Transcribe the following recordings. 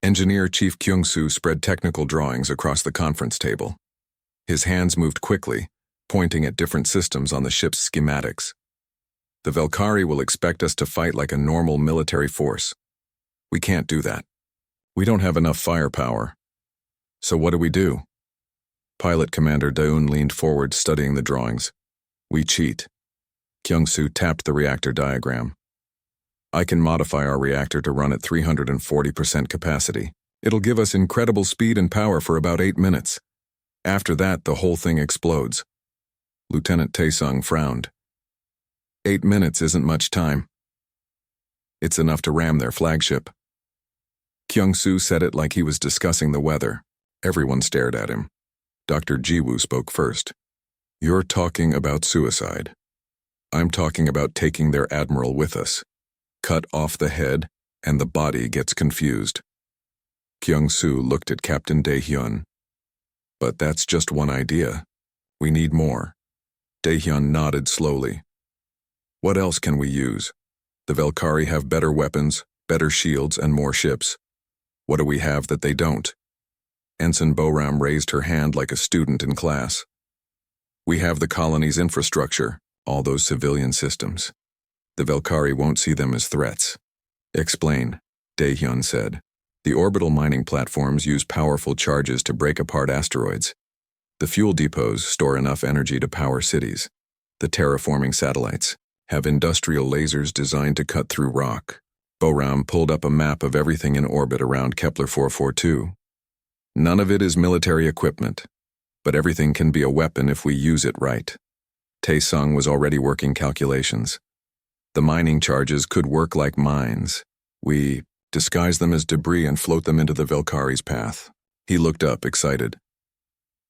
Engineer Chief Kyung-soo spread technical drawings across the conference table. His hands moved quickly, pointing at different systems on the ship's schematics. The Valkyrie will expect us to fight like a normal military force. We can't do that. We don't have enough firepower. So what do? Pilot Commander Daeun leaned forward, studying the drawings. We cheat. Kyung-soo tapped the reactor diagram. I can modify our reactor to run at 340% capacity. It'll give us incredible speed and power for about 8 minutes. After that, the whole thing explodes. Lieutenant Taesung frowned. 8 minutes isn't much time. It's enough to ram their flagship. Kyung-soo said it like he was discussing the weather. Everyone stared at him. Dr. Jiwoo spoke first. You're talking about suicide. I'm talking about taking their admiral with us. Cut off the head, and the body gets confused. Kyung-soo looked at Captain Dae-hyun. But that's just one idea. We need more. Dae-hyun nodded slowly. What else can we use? The Valkyrie have better weapons, better shields, and more ships. What do we have that they don't? Ensign Boram raised her hand like a student in class. We have the colony's infrastructure, all those civilian systems. The Valkyrie won't see them as threats. Explain, Dae-hyun said. The orbital mining platforms use powerful charges to break apart asteroids. The fuel depots store enough energy to power cities. The terraforming satellites have industrial lasers designed to cut through rock. Boram pulled up a map of everything in orbit around Kepler 442. None of it is military equipment, but everything can be a weapon if we use it right. Taesung was already working calculations. The mining charges could work like mines. We disguise them as debris and float them into the Valkyrie's path. He looked up, excited.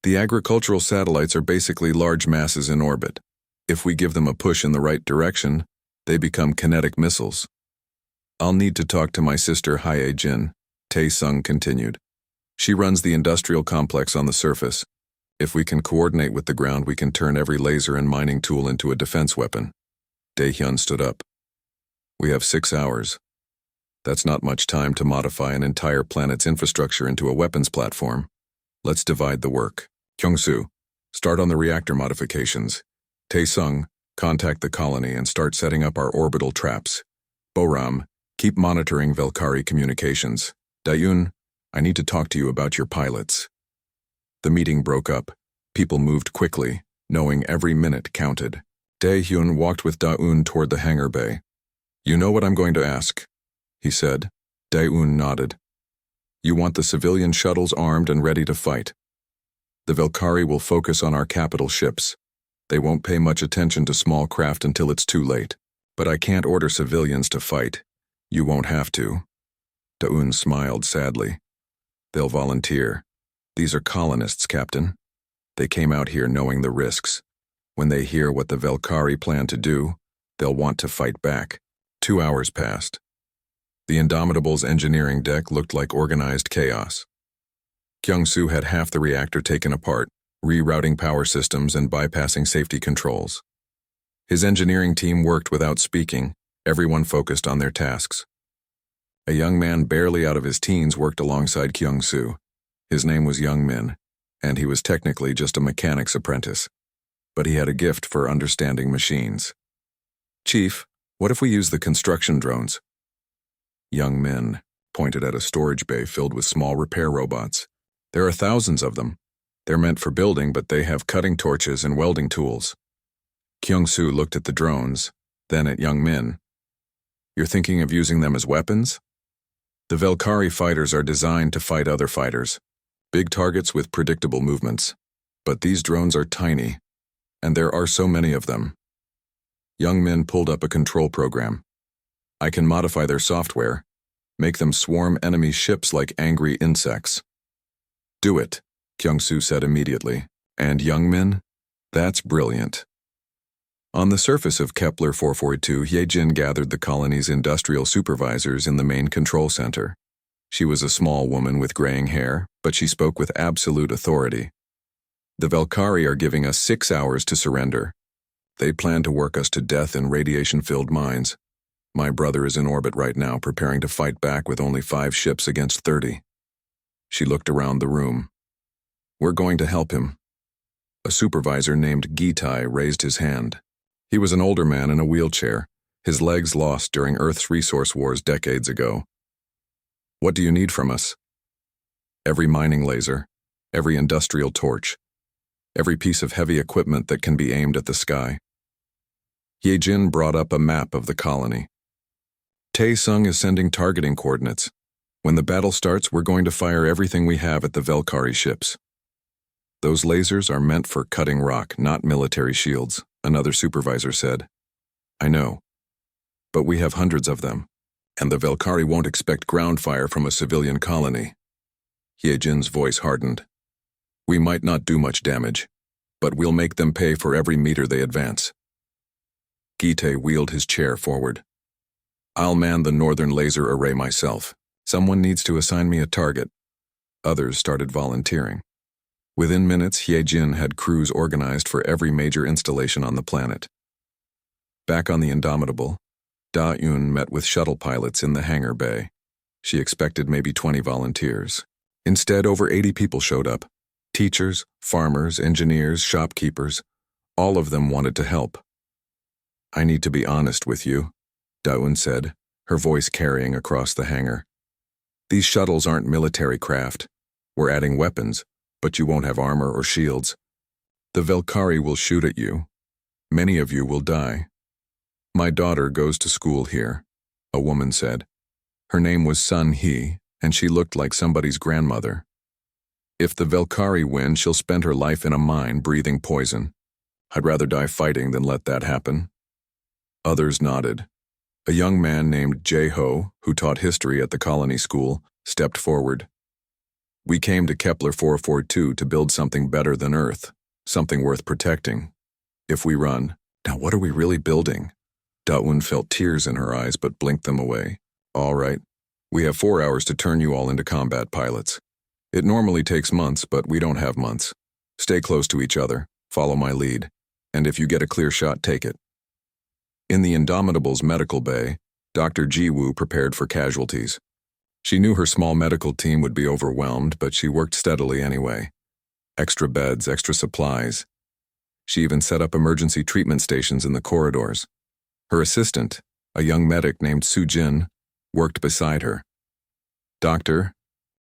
The agricultural satellites are basically large masses in orbit. If we give them a push in the right direction, they become kinetic missiles. I'll need to talk to my sister Hye-jin, Taesung continued. She runs the industrial complex on the surface. If we can coordinate with the ground, we can turn every laser and mining tool into a defense weapon. Dae-hyun stood up. We have 6 hours. That's not much time to modify an entire planet's infrastructure into a weapons platform. Let's divide the work. Kyung-soo, start on the reactor modifications. Taesung, contact the colony and start setting up our orbital traps. Boram, keep monitoring Valkyrie communications. Daeun, I need to talk to you about your pilots. The meeting broke up. People moved quickly, knowing every minute counted. Dae-hyun walked with Daeun toward the hangar bay. You know what I'm going to ask, he said. Daeun nodded. You want the civilian shuttles armed and ready to fight. The Valkyrie will focus on our capital ships. They won't pay much attention to small craft until it's too late. But I can't order civilians to fight. You won't have to. Daeun smiled sadly. They'll volunteer. These are colonists, Captain. They came out here knowing the risks. When they hear what the Valkyrie plan to do, they'll want to fight back. 2 hours passed. The Indomitable's engineering deck looked like organized chaos. Kyung-soo had half the reactor taken apart, rerouting power systems and bypassing safety controls. His engineering team worked without speaking, everyone focused on their tasks. A young man barely out of his teens worked alongside Kyung-soo. His name was Young Min, and he was technically just a mechanic's apprentice. But he had a gift for understanding machines. Chief, what if we use the construction drones? Young Min pointed at a storage bay filled with small repair robots. There are thousands of them. They're meant for building, but they have cutting torches and welding tools. Kyung-soo looked at the drones, then at Young Min. You're thinking of using them as weapons? The Valkyrie fighters are designed to fight other fighters. Big targets with predictable movements. But these drones are tiny, and there are so many of them. Young Min pulled up a control program. I can modify their software, make them swarm enemy ships like angry insects. Do it, Kyung-soo said immediately. And Young Min? That's brilliant. On the surface of Kepler 442, Hye-jin gathered the colony's industrial supervisors in the main control center. She was a small woman with graying hair, but she spoke with absolute authority. The Valkyrie are giving us 6 hours to surrender. They plan to work us to death in radiation-filled mines. My brother is in orbit right now, preparing to fight back with only 5 ships against 30. She looked around the room. We're going to help him. A supervisor named Gitai raised his hand. He was an older man in a wheelchair, his legs lost during Earth's resource wars decades ago. What do you need from us? Every mining laser, every industrial torch, every piece of heavy equipment that can be aimed at the sky. Yejin brought up a map of the colony. Tae-sung is sending targeting coordinates. When the battle starts, we're going to fire everything we have at the Velkari ships. Those lasers are meant for cutting rock, not military shields, another supervisor said. I know. But we have hundreds of them, and the Velkari won't expect ground fire from a civilian colony. Yejin's voice hardened. We might not do much damage, but we'll make them pay for every meter they advance. Gite wheeled his chair forward. I'll man the northern laser array myself. Someone needs to assign me a target. Others started volunteering. Within minutes, Yejin had crews organized for every major installation on the planet. Back on the Indomitable, Da-Eun met with shuttle pilots in the hangar bay. She expected maybe 20 volunteers. Instead, over 80 people showed up. Teachers, farmers, engineers, shopkeepers. All of them wanted to help. I need to be honest with you, Da-Eun said, her voice carrying across the hangar. These shuttles aren't military craft. We're adding weapons, but you won't have armor or shields. The Velkari will shoot at you. Many of you will die. My daughter goes to school here, a woman said. Her name was Sun Hee, and she looked like somebody's grandmother. If the Velkari win, she'll spend her life in a mine breathing poison. I'd rather die fighting than let that happen. Others nodded. A young man named Jae-ho, who taught history at the colony school, stepped forward. We came to Kepler 442 to build something better than Earth, something worth protecting. If we run, now what are we really building? Da-Eun felt tears in her eyes but blinked them away. All right, we have 4 hours to turn you all into combat pilots. It normally takes months, but we don't have months. Stay close to each other, follow my lead, and if you get a clear shot, take it. In the Indomitable's medical bay, Dr. Ji-woo prepared for casualties. She knew her small medical team would be overwhelmed, but she worked steadily anyway. Extra beds, extra supplies. She even set up emergency treatment stations in the corridors. Her assistant, a young medic named Soo-jin, worked beside her. Doctor,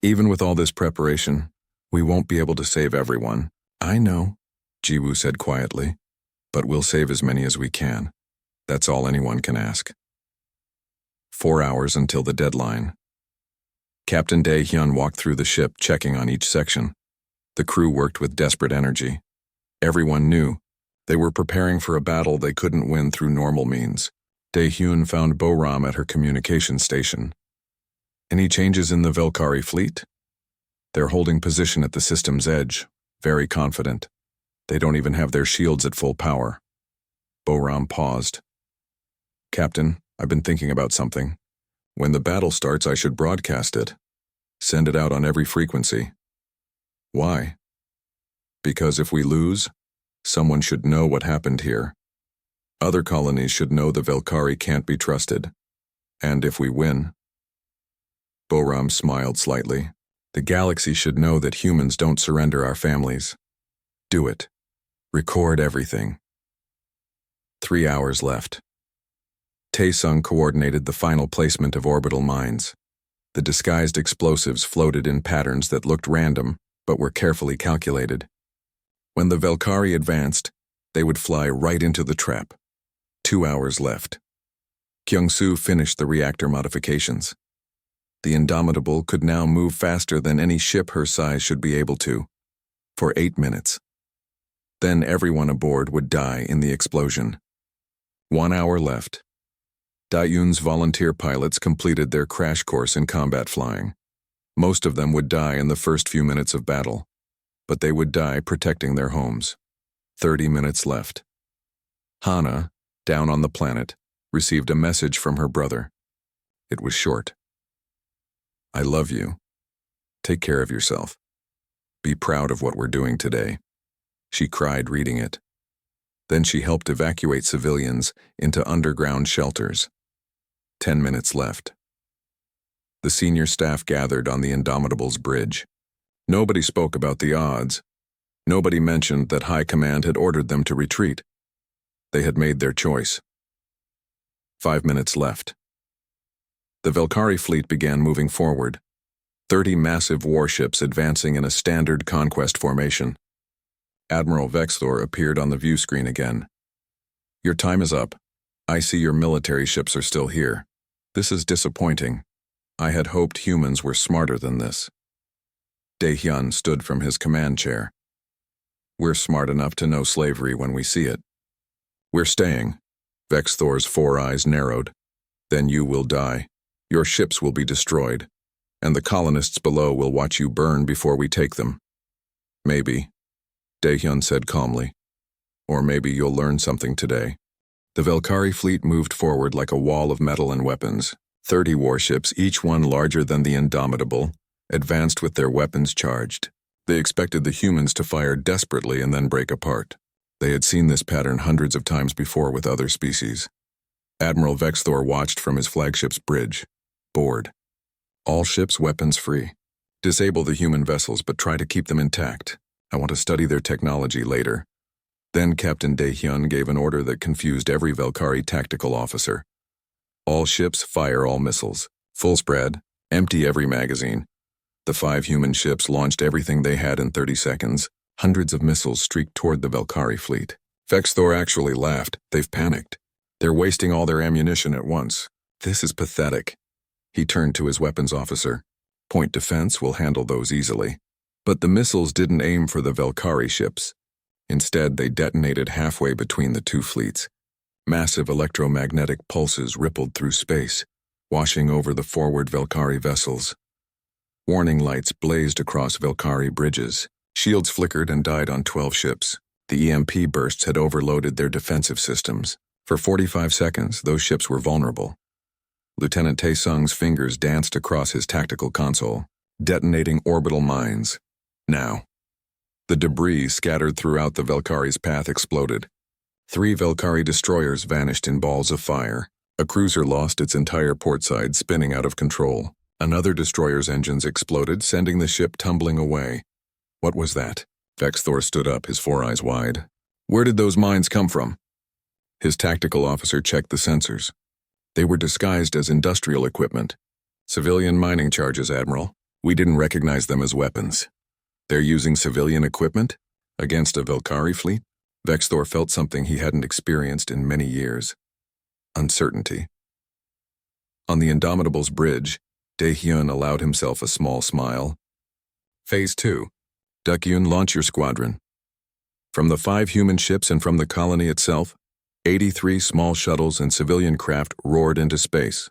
even with all this preparation, we won't be able to save everyone. I know, Ji-woo said quietly, but we'll save as many as we can. That's all anyone can ask. 4 hours until the deadline. Captain Dae-hyun walked through the ship, checking on each section. The crew worked with desperate energy. Everyone knew they were preparing for a battle they couldn't win through normal means. Dae-hyun found Bo-ram at her communication station. Any changes in the Velkari fleet? They're holding position at the system's edge, very confident. They don't even have their shields at full power. Bo-ram paused. Captain, I've been thinking about something. When the battle starts, I should broadcast it. Send it out on every frequency. Why? Because if we lose, someone should know what happened here. Other colonies should know the Velkari can't be trusted. And if we win... Bo-ram smiled slightly. The galaxy should know that humans don't surrender our families. Do it. Record everything. 3 hours left. Tae-sung coordinated the final placement of orbital mines. The disguised explosives floated in patterns that looked random, but were carefully calculated. When the Velkari advanced, they would fly right into the trap. 2 hours left. Kyung-soo finished the reactor modifications. The Indomitable could now move faster than any ship her size should be able to, for 8 minutes. Then everyone aboard would die in the explosion. 1 hour left. Da-Eun's volunteer pilots completed their crash course in combat flying. Most of them would die in the first few minutes of battle, but they would die protecting their homes. 30 minutes left. Hana, down on the planet, received a message from her brother. It was short. I love you. Take care of yourself. Be proud of what we're doing today. She cried reading it. Then she helped evacuate civilians into underground shelters. 10 minutes left. The senior staff gathered on the Indomitable's bridge. Nobody spoke about the odds. Nobody mentioned that High Command had ordered them to retreat. They had made their choice. 5 minutes left. The Velkari fleet began moving forward, 30 massive warships advancing in a standard conquest formation. Admiral Vexthor appeared on the view screen again. "Your time is up. I see your military ships are still here. This is disappointing. I had hoped humans were smarter than this." Dae-hyun stood from his command chair. "We're smart enough to know slavery when we see it." "We're staying." Vexthor's 4 eyes narrowed. "Then you will die. Your ships will be destroyed, and the colonists below will watch you burn before we take them." "Maybe," Dae-hyun said calmly. "Or maybe you'll learn something today." The Velkari fleet moved forward like a wall of metal and weapons. 30 warships, each one larger than the Indomitable, advanced with their weapons charged. They expected the humans to fire desperately and then break apart. They had seen this pattern hundreds of times before with other species. Admiral Vexthor watched from his flagship's bridge, bored. "All ships weapons free. Disable the human vessels, but try to keep them intact. I want to study their technology later." Then Captain Dae-hyun gave an order that confused every Velkari tactical officer. "All ships fire all missiles. Full spread, empty every magazine." The 5 human ships launched everything they had in 30 seconds. Hundreds of missiles streaked toward the Velkari fleet. Vexthor actually laughed. "They've panicked. They're wasting all their ammunition at once. This is pathetic." He turned to his weapons officer. "Point defense will handle those easily." But the missiles didn't aim for the Velkari ships. Instead, they detonated halfway between the 2 fleets. Massive electromagnetic pulses rippled through space, washing over the forward Velkari vessels. Warning lights blazed across Velkari bridges. Shields flickered and died on 12 ships. The EMP bursts had overloaded their defensive systems. For 45 seconds, those ships were vulnerable. Lieutenant Tae-sung's fingers danced across his tactical console, detonating orbital mines. Now. The debris scattered throughout the Velkari's path exploded. 3 Velkari destroyers vanished in balls of fire. A cruiser lost its entire portside, spinning out of control. Another destroyer's engines exploded, sending the ship tumbling away. What was that? Vexthor stood up, his 4 eyes wide. "Where did those mines come from?" His tactical officer checked the sensors. They were disguised as industrial equipment. "Civilian mining charges, Admiral. We didn't recognize them as weapons." "They're using civilian equipment? Against a Velkari fleet?" Vexthor felt something he hadn't experienced in many years. Uncertainty. On the Indomitable's bridge, Dae-hyun allowed himself a small smile. Phase 2. Dukyun, launch your squadron. From the 5 human ships and from the colony itself, 83 small shuttles and civilian craft roared into space.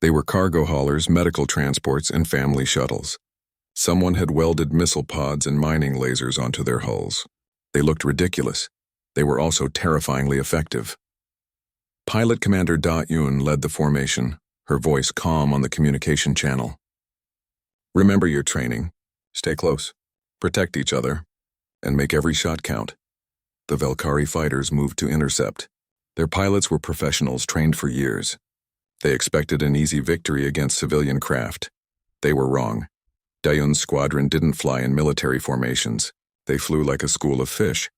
They were cargo haulers, medical transports, and family shuttles. Someone had welded missile pods and mining lasers onto their hulls. They looked ridiculous. They were also terrifyingly effective. Pilot Commander Da-yoon led the formation, her voice calm on the communication channel. "Remember your training. Stay close. Protect each other. And make every shot count." The Velkari fighters moved to intercept. Their pilots were professionals trained for years. They expected an easy victory against civilian craft. They were wrong. Da-yoon's squadron didn't fly in military formations. They flew like a school of fish,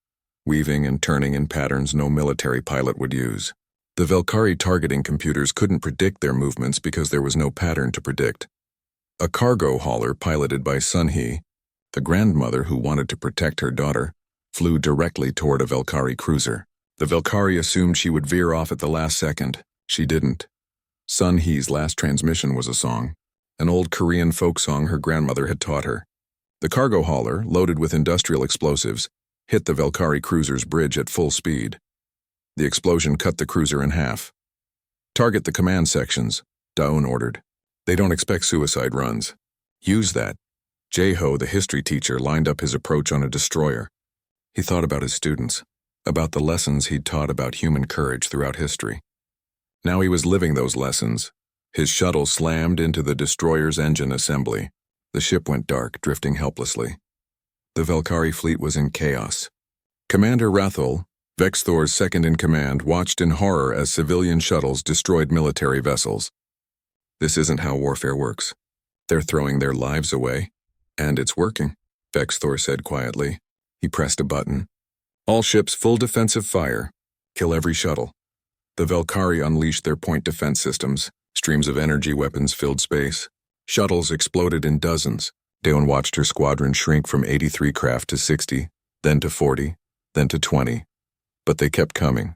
weaving and turning in patterns no military pilot would use. The Velkari targeting computers couldn't predict their movements because there was no pattern to predict. A cargo hauler piloted by Sun-hee, the grandmother who wanted to protect her daughter, flew directly toward a Velkari cruiser. The Velkari assumed she would veer off at the last second. She didn't. Sun-hee's last transmission was a song, an old Korean folk song her grandmother had taught her. The cargo hauler, loaded with industrial explosives, hit the Velkari cruiser's bridge at full speed. The explosion cut the cruiser in half. "Target the command sections," Da-yoon ordered. "They don't expect suicide runs. Use that." Jae-ho, the history teacher, lined up his approach on a destroyer. He thought about his students, about the lessons he'd taught about human courage throughout history. Now he was living those lessons. His shuttle slammed into the destroyer's engine assembly. The ship went dark, drifting helplessly. The Velkari fleet was in chaos. Commander Rathol, Vexthor's second-in-command, watched in horror as civilian shuttles destroyed military vessels. This isn't how warfare works. They're throwing their lives away. And it's working, Vexthor said quietly. He pressed a button. All ships full defensive fire. Kill every shuttle. The Velkari unleashed their point defense systems. Streams of energy weapons filled space. Shuttles exploded in dozens. Dawn watched her squadron shrink from 83 craft to 60, then to 40, then to 20. But they kept coming.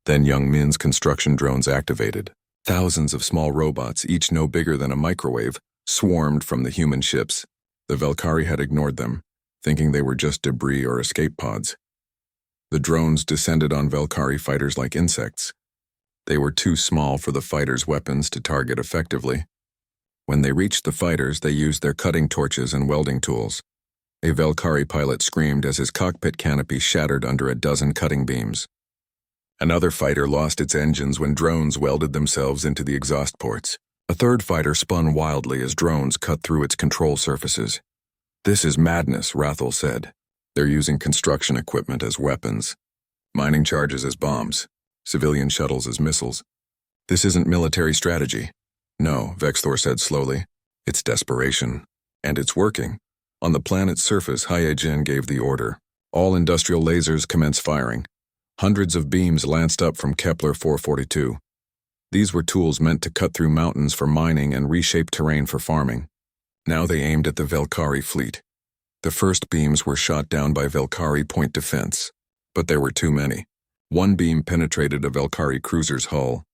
Then Young Min's construction drones activated. Thousands of small robots, each no bigger than a microwave, swarmed from the human ships. The Velkari had ignored them, thinking they were just debris or escape pods. The drones descended on Velkari fighters like insects. They were too small for the fighters' weapons to target effectively. When they reached the fighters, they used their cutting torches and welding tools. A Velkari pilot screamed as his cockpit canopy shattered under a dozen cutting beams. Another fighter lost its engines when drones welded themselves into the exhaust ports. A third fighter spun wildly as drones cut through its control surfaces. "This is madness," Rathel said. "They're using construction equipment as weapons, mining charges as bombs, civilian shuttles as missiles. This isn't military strategy." "No," Vexthor said slowly. "It's desperation. And it's working." On the planet's surface, Hyejin gave the order. All industrial lasers commence firing. Hundreds of beams lanced up from Kepler 442. These were tools meant to cut through mountains for mining and reshape terrain for farming. Now they aimed at the Velkari fleet. The first beams were shot down by Velkari point defense, but there were too many. One beam penetrated a Velkari cruiser's hull,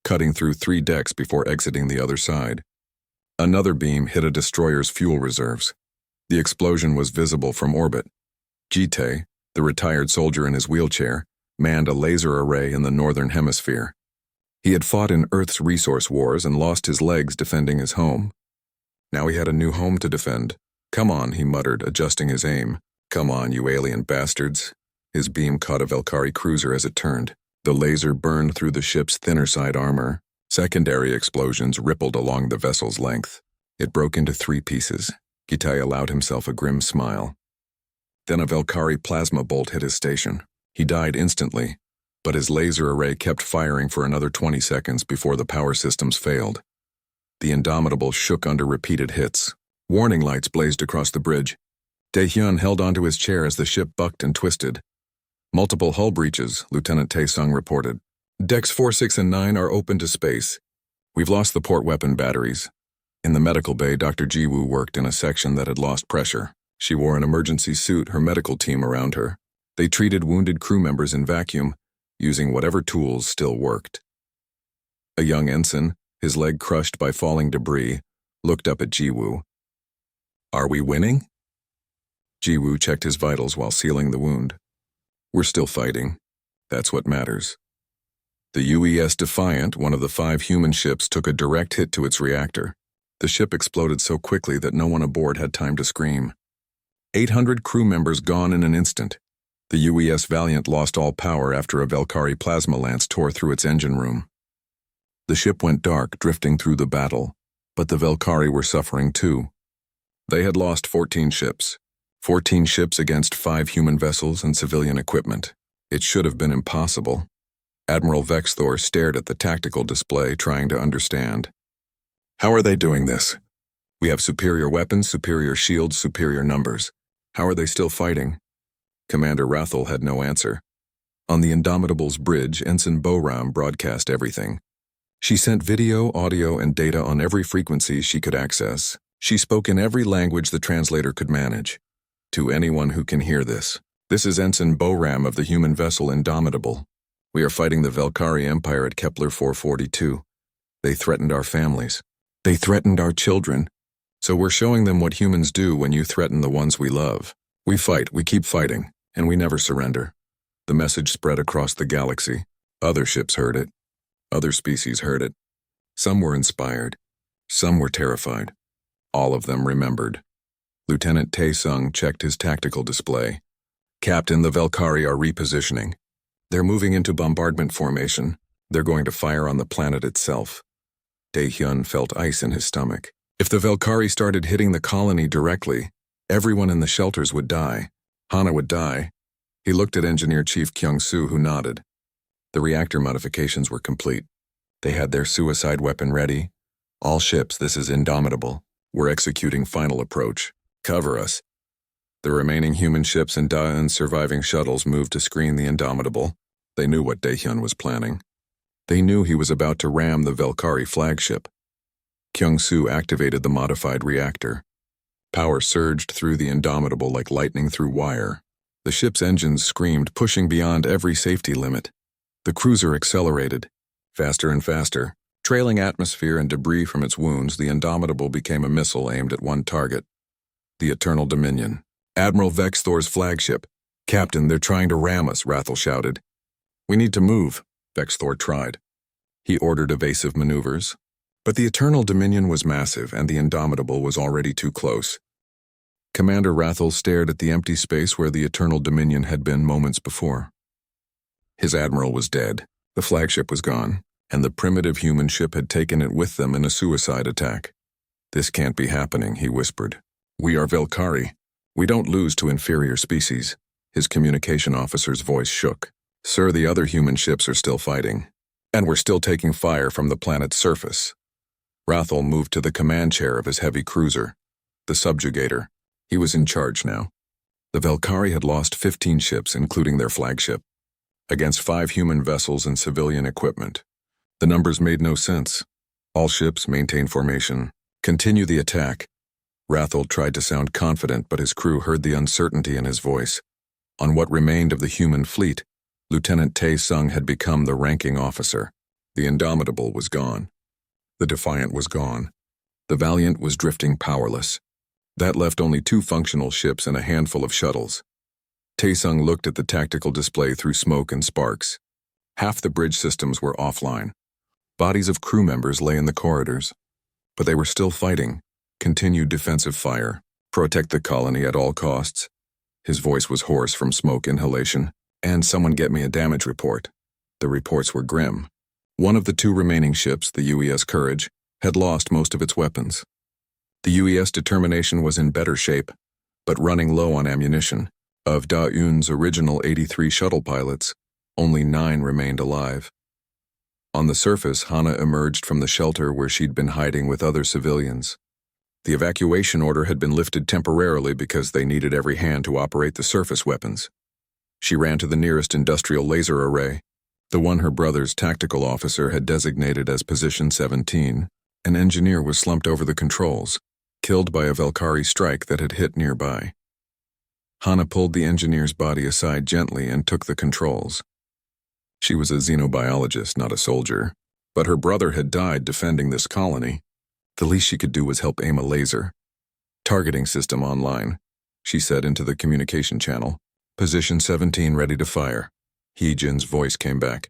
cutting through 3 decks before exiting the other side. Another beam hit a destroyer's fuel reserves. The explosion was visible from orbit. Jite, the retired soldier in his wheelchair, manned a laser array in the northern hemisphere. He had fought in Earth's resource wars and lost his legs defending his home. Now he had a new home to defend. "Come on," he muttered, adjusting his aim. "Come on, you alien bastards." His beam caught a Velkari cruiser as it turned. The laser burned through the ship's thinner side armor. Secondary explosions rippled along the vessel's length. It broke into 3 pieces. Gitai allowed himself a grim smile. Then a Velkari plasma bolt hit his station. He died instantly, but his laser array kept firing for another 20 seconds before the power systems failed. The Indomitable shook under repeated hits. Warning lights blazed across the bridge. Daehyun held onto his chair as the ship bucked and twisted. "Multiple hull breaches," Lieutenant Tae-sung reported. "Decks 4, 6, and 9 are open to space. We've lost the port weapon batteries." In the medical bay, Dr. Jiwoo worked in a section that had lost pressure. She wore an emergency suit, her medical team around her. They treated wounded crew members in vacuum, using whatever tools still worked. A young ensign, his leg crushed by falling debris, looked up at Jiwoo. "Are we winning?" Jiwoo checked his vitals while sealing the wound. "We're still fighting. That's what matters." The UES Defiant, one of the 5 human ships, took a direct hit to its reactor. The ship exploded so quickly that no one aboard had time to scream. 800 crew members gone in an instant. The UES Valiant lost all power after a Velkari plasma lance tore through its engine room. The ship went dark, drifting through the battle, but the Velkari were suffering too. They had lost 14 ships. 14 ships against 5 human vessels and civilian equipment. It should have been impossible. Admiral Vexthor stared at the tactical display, trying to understand. "How are they doing this? We have superior weapons, superior shields, superior numbers. How are they still fighting?" Commander Rathel had no answer. On the Indomitable's bridge, Ensign Boram broadcast everything. She sent video, audio, and data on every frequency she could access. She spoke in every language the translator could manage. "To anyone who can hear this, this is Ensign Boram of the human vessel Indomitable. We are fighting the Velkari Empire at Kepler 442. They threatened our families. They threatened our children. So we're showing them what humans do when you threaten the ones we love. We fight, we keep fighting, and we never surrender." The message spread across the galaxy. Other ships heard it. Other species heard it. Some were inspired. Some were terrified. All of them remembered. Lieutenant Tae-sung checked his tactical display. "Captain, the Velkari are repositioning. They're moving into bombardment formation. They're going to fire on the planet itself." Daehyun felt ice in his stomach. If the Velkari started hitting the colony directly, everyone in the shelters would die. Hana would die. He looked at Engineer Chief Kyung-soo, who nodded. The reactor modifications were complete. They had their suicide weapon ready. All ships, this is Indomitable, were executing final approach. Cover us. The remaining human ships and Daeun's surviving shuttles moved to screen the Indomitable. They knew what Daehyun was planning. They knew he was about to ram the Velkari flagship. Kyung-soo activated the modified reactor. Power surged through the Indomitable like lightning through wire. The ship's engines screamed, pushing beyond every safety limit. The cruiser accelerated, faster and faster. Trailing atmosphere and debris from its wounds, the Indomitable became a missile aimed at one target: the Eternal Dominion. Admiral Vex Thor's flagship. "Captain, they're trying to ram us," Rathel shouted. "We need to move," Vex Thor tried. He ordered evasive maneuvers. But the Eternal Dominion was massive, and the Indomitable was already too close. Commander Rathel stared at the empty space where the Eternal Dominion had been moments before. His admiral was dead, the flagship was gone, and the primitive human ship had taken it with them in a suicide attack. "This can't be happening," he whispered. "We are Velkari. We don't lose to inferior species." His communication officer's voice shook. "Sir, the other human ships are still fighting, and we're still taking fire from the planet's surface." Rathel moved to the command chair of his heavy cruiser, the subjugator. He was in charge now. The Velkari had lost 15 ships, including their flagship, against 5 human vessels and civilian equipment. The numbers made no sense. "All ships maintain formation. Continue the attack." Rathel tried to sound confident, but his crew heard the uncertainty in his voice. On what remained of the human fleet, Lieutenant Tae-sung had become the ranking officer. The Indomitable was gone. The Defiant was gone. The Valiant was drifting powerless. That left only 2 functional ships and a handful of shuttles. Tae-sung looked at the tactical display through smoke and sparks. Half the bridge systems were offline. Bodies of crew members lay in the corridors. But they were still fighting. Continued defensive fire. Protect the colony at all costs. His voice was hoarse from smoke inhalation. "And someone get me a damage report." The reports were grim. One of the 2 remaining ships, the UES Courage, had lost most of its weapons. The UES Determination was in better shape, but running low on ammunition. Of Daeun's original 83 shuttle pilots, only 9 remained alive. On the surface, Hana emerged from the shelter where she'd been hiding with other civilians. The evacuation order had been lifted temporarily because they needed every hand to operate the surface weapons. She ran to the nearest industrial laser array, the one her brother's tactical officer had designated as Position 17. An engineer was slumped over the controls, killed by a Velkari strike that had hit nearby. Hana pulled the engineer's body aside gently and took the controls. She was a xenobiologist, not a soldier, but her brother had died defending this colony. The least she could do was help aim a laser. "Targeting system online," she said into the communication channel. "Position 17 ready to fire." Hee-jin's voice came back.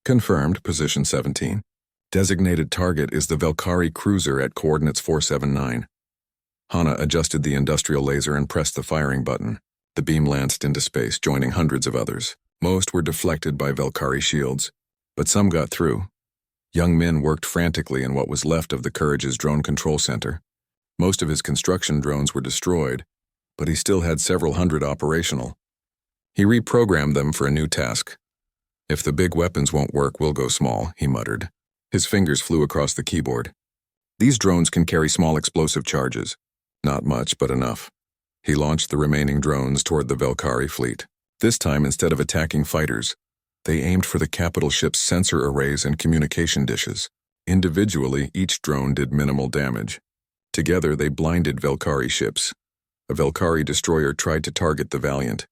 "Confirmed, Position 17. Designated target is the Velkari cruiser at coordinates 479. Hana adjusted the industrial laser and pressed the firing button. The beam lanced into space, joining hundreds of others. Most were deflected by Velkari shields, but some got through. Young Min worked frantically in what was left of the Courage's drone control center. Most of his construction drones were destroyed, but he still had several hundred operational. He reprogrammed them for a new task. "If the big weapons won't work, we'll go small," he muttered. His fingers flew across the keyboard. "These drones can carry small explosive charges. Not much, but enough." He launched the remaining drones toward the Velkari fleet. This time, instead of attacking fighters, they aimed for the capital ship's sensor arrays and communication dishes. Individually, each drone did minimal damage. Together, they blinded Velkari ships. A Velkari destroyer tried to target the Valiant,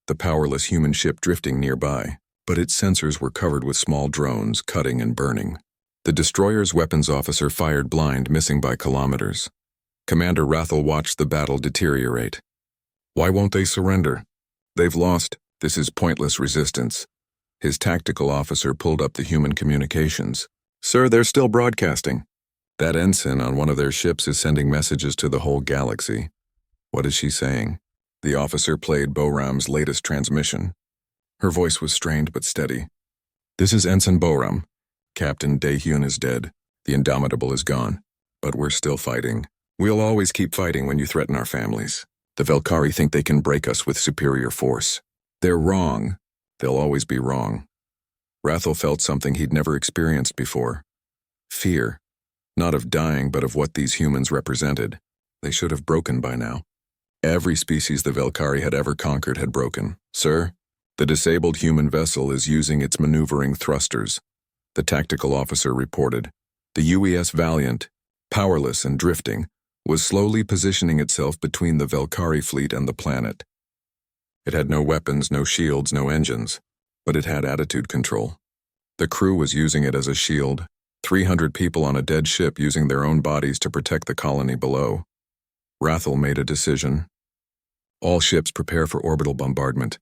the powerless human ship drifting nearby, but its sensors were covered with small drones, cutting and burning. The destroyer's weapons officer fired blind, missing by kilometers. Commander Rathel watched the battle deteriorate. "Why won't they surrender? They've lost. This is pointless resistance." His tactical officer pulled up the human communications. "Sir, they're still broadcasting. That ensign on one of their ships is sending messages to the whole galaxy." "What is she saying?" The officer played Boram's latest transmission. Her voice was strained but steady. "This is Ensign Boram. Captain Daehyun is dead. The Indomitable is gone. But we're still fighting. We'll always keep fighting when you threaten our families. The Velkari think they can break us with superior force. They're wrong. They'll always be wrong." Rathel felt something he'd never experienced before. Fear. Not of dying, but of what these humans represented. They should have broken by now. Every species the Velkari had ever conquered had broken. "Sir, the disabled human vessel is using its maneuvering thrusters," the tactical officer reported. The UES Valiant, powerless and drifting, was slowly positioning itself between the Velkari fleet and the planet. It had no weapons, no shields, no engines, but it had attitude control. The crew was using it as a shield, 300 people on a dead ship using their own bodies to protect the colony below. Rathel made a decision. "All ships prepare for orbital bombardment.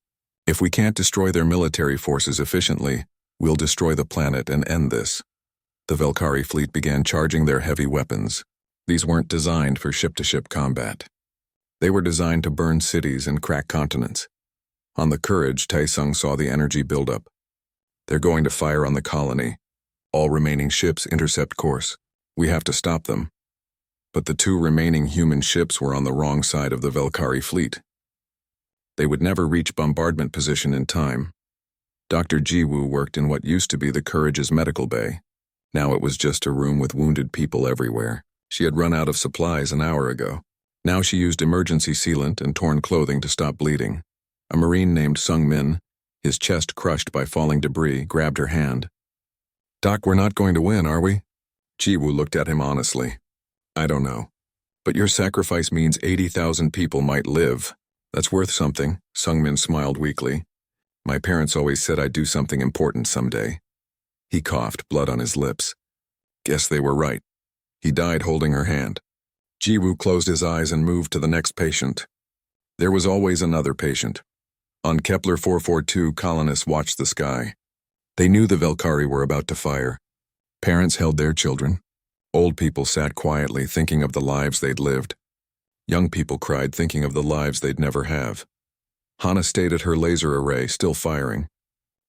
If we can't destroy their military forces efficiently, we'll destroy the planet and end this." The Velkari fleet began charging their heavy weapons. These weren't designed for ship-to-ship combat. They were designed to burn cities and crack continents. On the Courage, Taesung saw the energy buildup. "They're going to fire on the colony. All remaining ships intercept course. We have to stop them." But the 2 remaining human ships were on the wrong side of the Velkari fleet. They would never reach bombardment position in time. Dr. Jiwoo worked in what used to be the Courage's medical bay. Now it was just a room with wounded people everywhere. She had run out of supplies an hour ago. Now she used emergency sealant and torn clothing to stop bleeding. A Marine named Sung Min, his chest crushed by falling debris, grabbed her hand. "Doc, we're not going to win, are we?" Jiwoo looked at him honestly. "I don't know. But your sacrifice means 80,000 people might live. That's worth something," Sung Min smiled weakly. "My parents always said I'd do something important someday." He coughed, blood on his lips. Guess they were right. He died holding her hand. Jiwoo closed his eyes and moved to the next patient. There was always another patient. On Kepler 442, colonists watched the sky. They knew the Velkari were about to fire. Parents held their children. Old people sat quietly thinking of the lives they'd lived. Young people cried thinking of the lives they'd never have. Hana stayed at her laser array, still firing.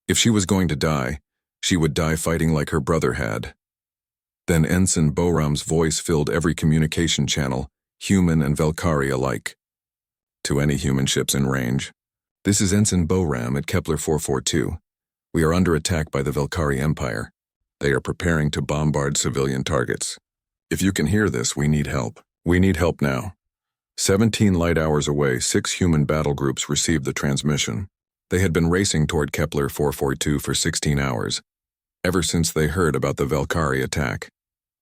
If she was going to die, she would die fighting like her brother had. Then Ensign Boram's voice filled every communication channel, human and Velkari alike. "To any human ships in range. This is Ensign Boram at Kepler 442. We are under attack by the Velkari Empire. They are preparing to bombard civilian targets. If you can hear this, we need help. We need help now." 17 light hours away, 6 human battle groups received the transmission. They had been racing toward Kepler 442 for 16 hours, ever since they heard about the Velkari attack.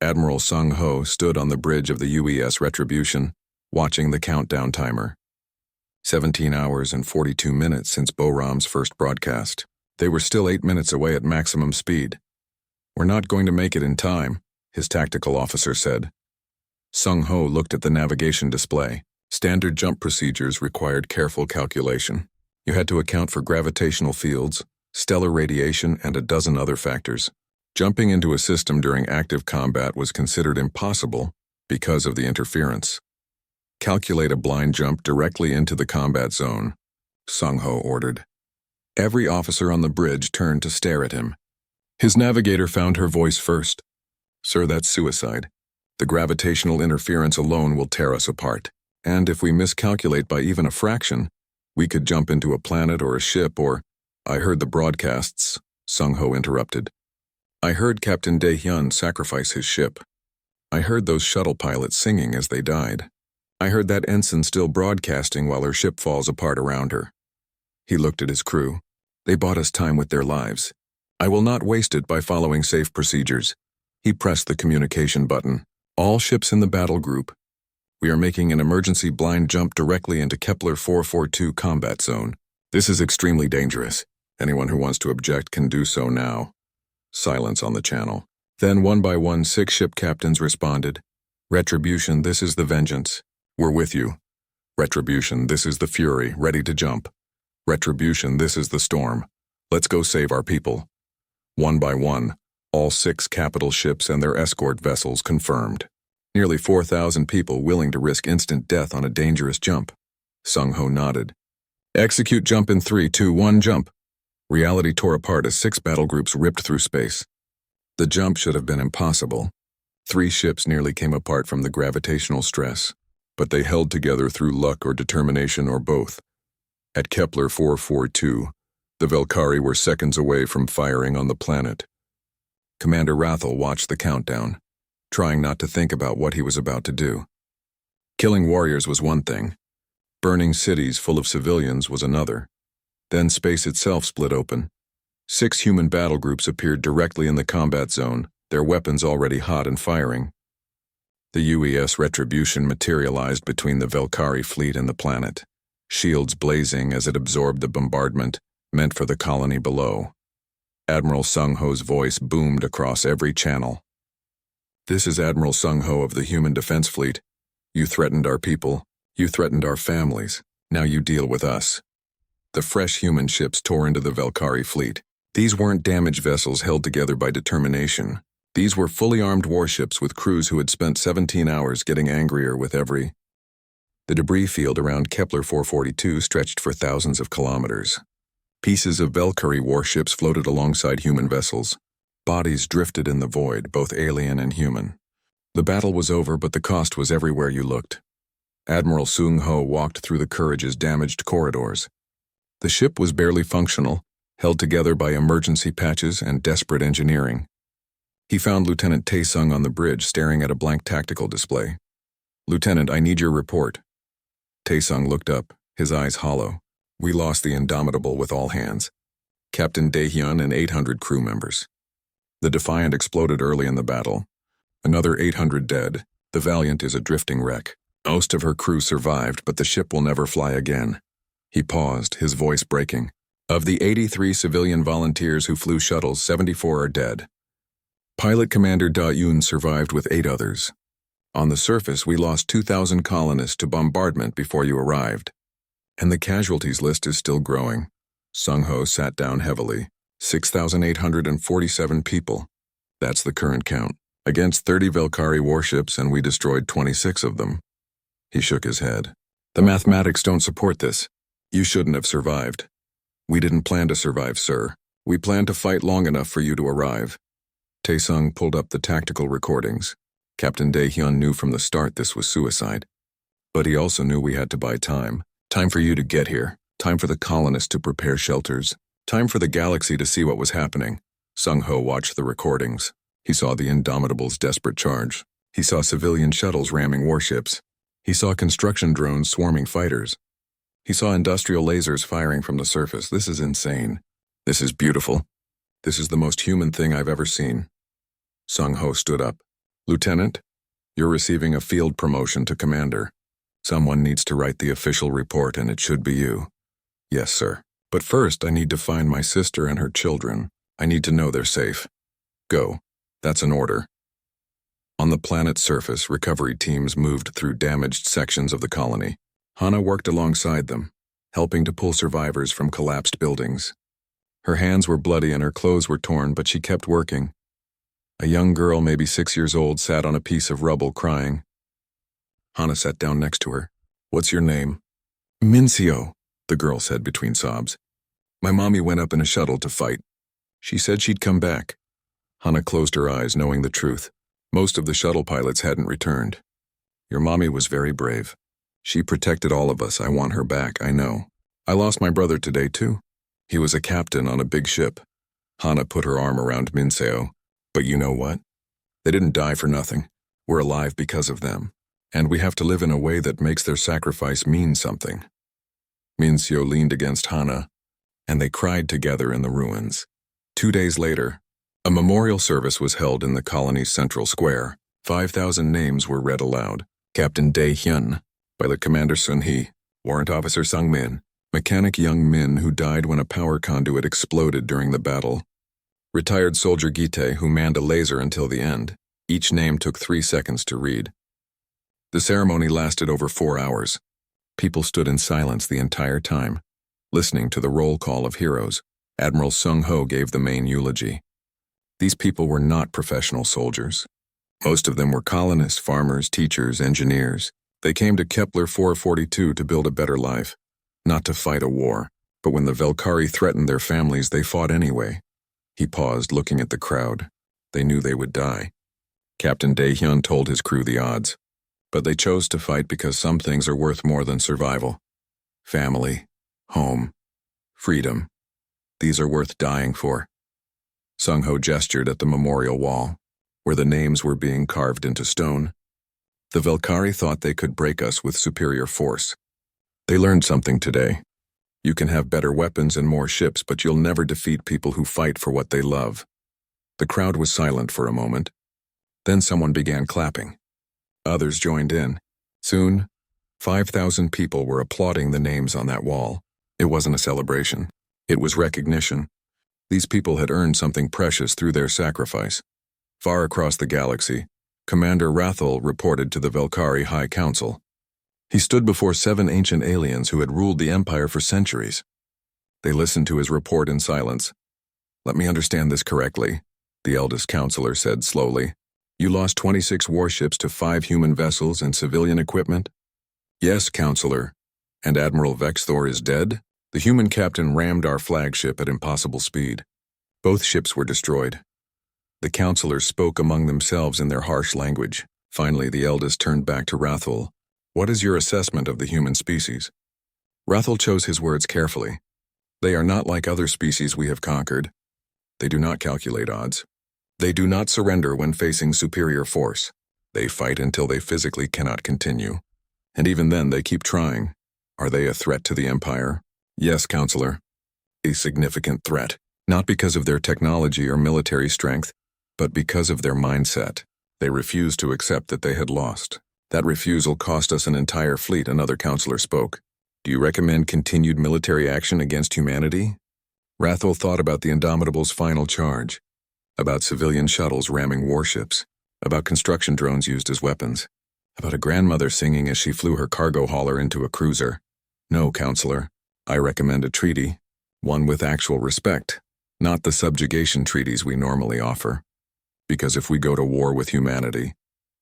Admiral Sung Ho stood on the bridge of the UES Retribution, watching the countdown timer. 17 hours and 42 minutes since Boram's first broadcast. They were still 8 minutes away at maximum speed. "We're not going to make it in time," his tactical officer said. Sung Ho looked at the navigation display. Standard jump procedures required careful calculation. You had to account for gravitational fields, stellar radiation, and a dozen other factors. Jumping into a system during active combat was considered impossible because of the interference. "Calculate a blind jump directly into the combat zone," Sung Ho ordered. Every officer on the bridge turned to stare at him. His navigator found her voice first. "Sir, that's suicide. The gravitational interference alone will tear us apart. And if we miscalculate by even a fraction, we could jump into a planet or a ship or—" "I heard the broadcasts," Sung Ho interrupted. "I heard Captain Dae-hyun sacrifice his ship. I heard those shuttle pilots singing as they died. I heard that ensign still broadcasting while her ship falls apart around her." He looked at his crew. "They bought us time with their lives. I will not waste it by following safe procedures." He pressed the communication button. "All ships in the battle group. We are making an emergency blind jump directly into Kepler 442 combat zone. This is extremely dangerous. Anyone who wants to object can do so now." Silence on the channel. Then one by one 6 ship captains responded. "Retribution, this is the Vengeance. We're with you. Retribution, this is the Fury, ready to jump. Retribution, this is the Storm. Let's go save our people." One by one, all 6 capital ships and their escort vessels confirmed. Nearly 4,000 people willing to risk instant death on a dangerous jump. Sung Ho nodded. "Execute jump in 3, 2, 1, jump." Reality tore apart as 6 battle groups ripped through space. The jump should have been impossible. 3 ships nearly came apart from the gravitational stress, but they held together through luck or determination or both. At Kepler 442, the Velkari were seconds away from firing on the planet. Commander Rathel watched the countdown, trying not to think about what he was about to do. Killing warriors was one thing. Burning cities full of civilians was another. Then space itself split open. 6 human battle groups appeared directly in the combat zone, their weapons already hot and firing. The UES Retribution materialized between the Velkari fleet and the planet, shields blazing as it absorbed the bombardment meant for the colony below. Admiral Sung Ho's voice boomed across every channel. "This is Admiral Sung Ho of the Human Defense Fleet. You threatened our people. You threatened our families. Now you deal with us." The fresh human ships tore into the Velkari fleet. These weren't damaged vessels held together by determination. These were fully armed warships with crews who had spent 17 hours getting angrier with every. The debris field around Kepler 442 stretched for thousands of kilometers. Pieces of Velkari warships floated alongside human vessels. Bodies drifted in the void, both alien and human. The battle was over, but the cost was everywhere you looked. Admiral Sung Ho walked through the Courage's damaged corridors. The ship was barely functional, held together by emergency patches and desperate engineering. He found Lieutenant Tae-sung on the bridge staring at a blank tactical display. "Lieutenant, I need your report." Tae-sung looked up, his eyes hollow. "We lost the Indomitable with all hands. Captain Dae-hyun and 800 crew members. The Defiant exploded early in the battle. Another 800 dead. The Valiant is a drifting wreck. Most of her crew survived, but the ship will never fly again." He paused, his voice breaking. "Of the 83 civilian volunteers who flew shuttles, 74 are dead. Pilot Commander Da-yoon survived with 8 others. On the surface, we lost 2,000 colonists to bombardment before you arrived. And the casualties list is still growing." Sung Ho sat down heavily. 6,847 people. That's the current count. Against 30 Velkari warships, and we destroyed 26 of them. He shook his head. "The mathematics don't support this. You shouldn't have survived." "We didn't plan to survive, sir. We planned to fight long enough for you to arrive." Tae-sung pulled up the tactical recordings. Captain Dae-hyun knew from the start this was suicide. But he also knew we had to buy time. Time for you to get here. Time for the colonists to prepare shelters. Time for the galaxy to see what was happening. Sung Ho watched the recordings. He saw the Indomitable's desperate charge. He saw civilian shuttles ramming warships. He saw construction drones swarming fighters. He saw industrial lasers firing from the surface. This is insane. This is beautiful. This is the most human thing I've ever seen. Sung Ho stood up. "Lieutenant, you're receiving a field promotion to commander. Someone needs to write the official report, and it should be you." "Yes, sir. But first, I need to find my sister and her children. I need to know they're safe." "Go. That's an order." On the planet's surface, recovery teams moved through damaged sections of the colony. Hana worked alongside them, helping to pull survivors from collapsed buildings. Her hands were bloody and her clothes were torn, but she kept working. A young girl, maybe 6 years old, sat on a piece of rubble crying. Hana sat down next to her. "What's your name?" "Minseo," the girl said between sobs. "My mommy went up in a shuttle to fight. She said she'd come back." Hana closed her eyes, knowing the truth. Most of the shuttle pilots hadn't returned. "Your mommy was very brave. She protected all of us. I want her back, I know. I lost my brother today, too. He was a captain on a big ship." Hana put her arm around Minseo. "But you know what? They didn't die for nothing. We're alive because of them. And we have to live in a way that makes their sacrifice mean something." Minseo leaned against Hana, and they cried together in the ruins. 2 days later, a memorial service was held in the colony's central square. 5,000 names were read aloud. Captain Dae-hyun, Pilot Commander Sun-hee, Warrant Officer Sung-min, Mechanic Young Min, who died when a power conduit exploded during the battle, Retired Soldier Gite, who manned a laser until the end. Each name took 3 seconds to read. The ceremony lasted over 4 hours. People stood in silence the entire time, listening to the roll call of heroes. Admiral Sung Ho gave the main eulogy. These people were not professional soldiers. Most of them were colonists, farmers, teachers, engineers. They came to Kepler 442 to build a better life, not to fight a war. But when the Velkari threatened their families, they fought anyway. He paused, looking at the crowd. They knew they would die. Captain Dae-hyun told his crew the odds. But they chose to fight because some things are worth more than survival. Family, home, freedom. These are worth dying for. Sung Ho gestured at the memorial wall, where the names were being carved into stone. The Velkari thought they could break us with superior force. They learned something today. You can have better weapons and more ships, but you'll never defeat people who fight for what they love. The crowd was silent for a moment. Then someone began clapping. Others joined in. Soon, 5,000 people were applauding the names on that wall. It wasn't a celebration. It was recognition. These people had earned something precious through their sacrifice. Far across the galaxy, Commander Rathel reported to the Velkari High Council. He stood before 7 ancient aliens who had ruled the Empire for centuries. They listened to his report in silence. "Let me understand this correctly," the eldest counselor said slowly. "You lost 26 warships to 5 human vessels and civilian equipment?" "Yes, Counselor. And Admiral Vexthor is dead? The human captain rammed our flagship at impossible speed. Both ships were destroyed." The counselors spoke among themselves in their harsh language. Finally, the eldest turned back to Rathel. "What is your assessment of the human species?" Rathel chose his words carefully. "They are not like other species we have conquered. They do not calculate odds. They do not surrender when facing superior force. They fight until they physically cannot continue. And even then, they keep trying. Are they a threat to the Empire?" "Yes, Counselor. A significant threat. Not because of their technology or military strength, but because of their mindset. They refused to accept that they had lost. That refusal cost us an entire fleet," another counselor spoke. "Do you recommend continued military action against humanity?" Rathel thought about the Indomitable's final charge, about civilian shuttles ramming warships, about construction drones used as weapons, about a grandmother singing as she flew her cargo hauler into a cruiser. "No, Counselor. I recommend a treaty, one with actual respect, not the subjugation treaties we normally offer. Because if we go to war with humanity,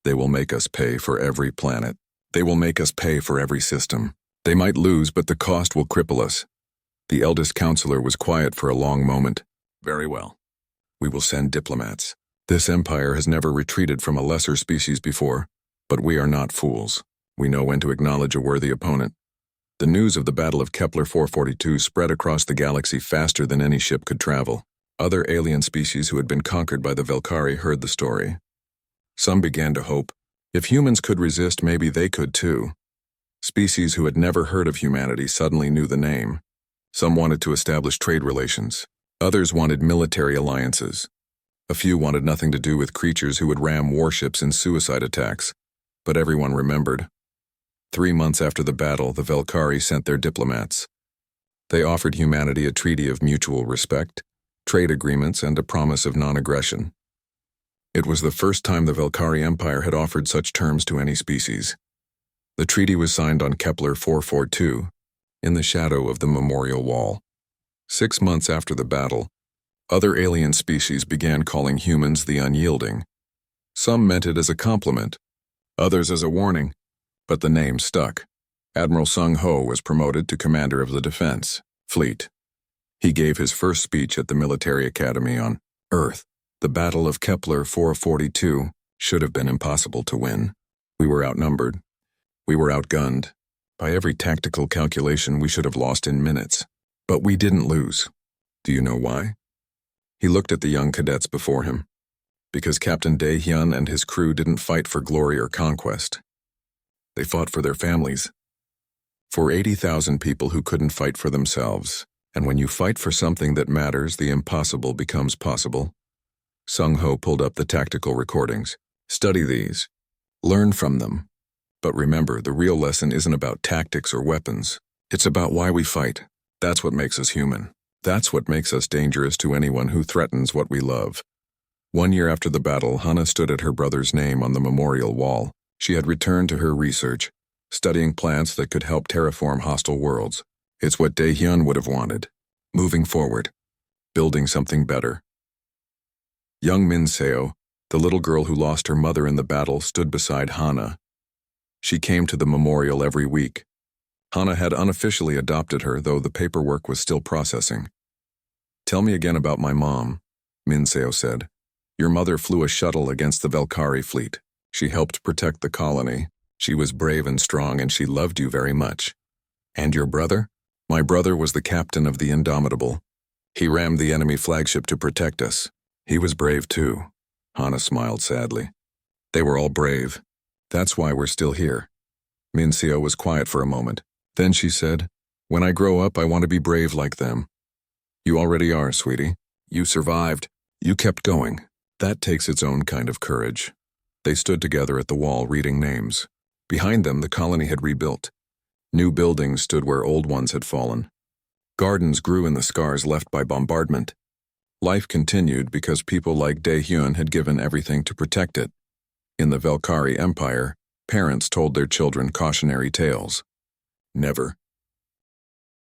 they will make us pay for every planet. They will make us pay for every system. They might lose, but the cost will cripple us." The eldest counselor was quiet for a long moment. "Very well. We will send diplomats. This empire has never retreated from a lesser species before, but we are not fools. We know when to acknowledge a worthy opponent." The news of the Battle of Kepler 442 spread across the galaxy faster than any ship could travel. Other alien species who had been conquered by the Velkari heard the story. Some began to hope, if humans could resist, maybe they could too. Species who had never heard of humanity suddenly knew the name. Some wanted to establish trade relations. Others wanted military alliances. A few wanted nothing to do with creatures who would ram warships in suicide attacks. But everyone remembered. 3 months after the battle, the Velkari sent their diplomats. They offered humanity a treaty of mutual respect, trade agreements, and a promise of non-aggression. It was the first time the Velkari Empire had offered such terms to any species. The treaty was signed on Kepler 442, in the shadow of the memorial wall. 6 months after the battle, other alien species began calling humans the unyielding. Some meant it as a compliment, others as a warning, but the name stuck. Admiral Sung Ho was promoted to commander of the defense fleet. He gave his first speech at the military academy on Earth. The Battle of Kepler 442 should have been impossible to win. We were outnumbered. We were outgunned. By every tactical calculation, we should have lost in minutes. But we didn't lose. Do you know why? He looked at the young cadets before him. Because Captain Dae-hyun and his crew didn't fight for glory or conquest. They fought for their families. For 80,000 people who couldn't fight for themselves. And when you fight for something that matters, the impossible becomes possible. Sung Ho pulled up the tactical recordings. Study these. Learn from them. But remember, the real lesson isn't about tactics or weapons. It's about why we fight. That's what makes us human. That's what makes us dangerous to anyone who threatens what we love. 1 year after the battle, Hana stood at her brother's name on the memorial wall. She had returned to her research, studying plants that could help terraform hostile worlds. It's what Dae-hyun would have wanted. Moving forward. Building something better. Young Min Seo, the little girl who lost her mother in the battle, stood beside Hana. She came to the memorial every week. Hana had unofficially adopted her, though the paperwork was still processing. "Tell me again about my mom," Min Seo said. "Your mother flew a shuttle against the Velkari fleet. She helped protect the colony. She was brave and strong, and she loved you very much. And your brother?" "My brother was the captain of the Indomitable. He rammed the enemy flagship to protect us. He was brave too." Hana smiled sadly. "They were all brave. That's why we're still here." Min Seo was quiet for a moment. Then she said, "When I grow up, I want to be brave like them." "You already are, sweetie. You survived. You kept going. That takes its own kind of courage." They stood together at the wall reading names. Behind them, the colony had rebuilt. New buildings stood where old ones had fallen. Gardens grew in the scars left by bombardment. Life continued because people like Dae-hyun had given everything to protect it. In the Velkari Empire, parents told their children cautionary tales. Never,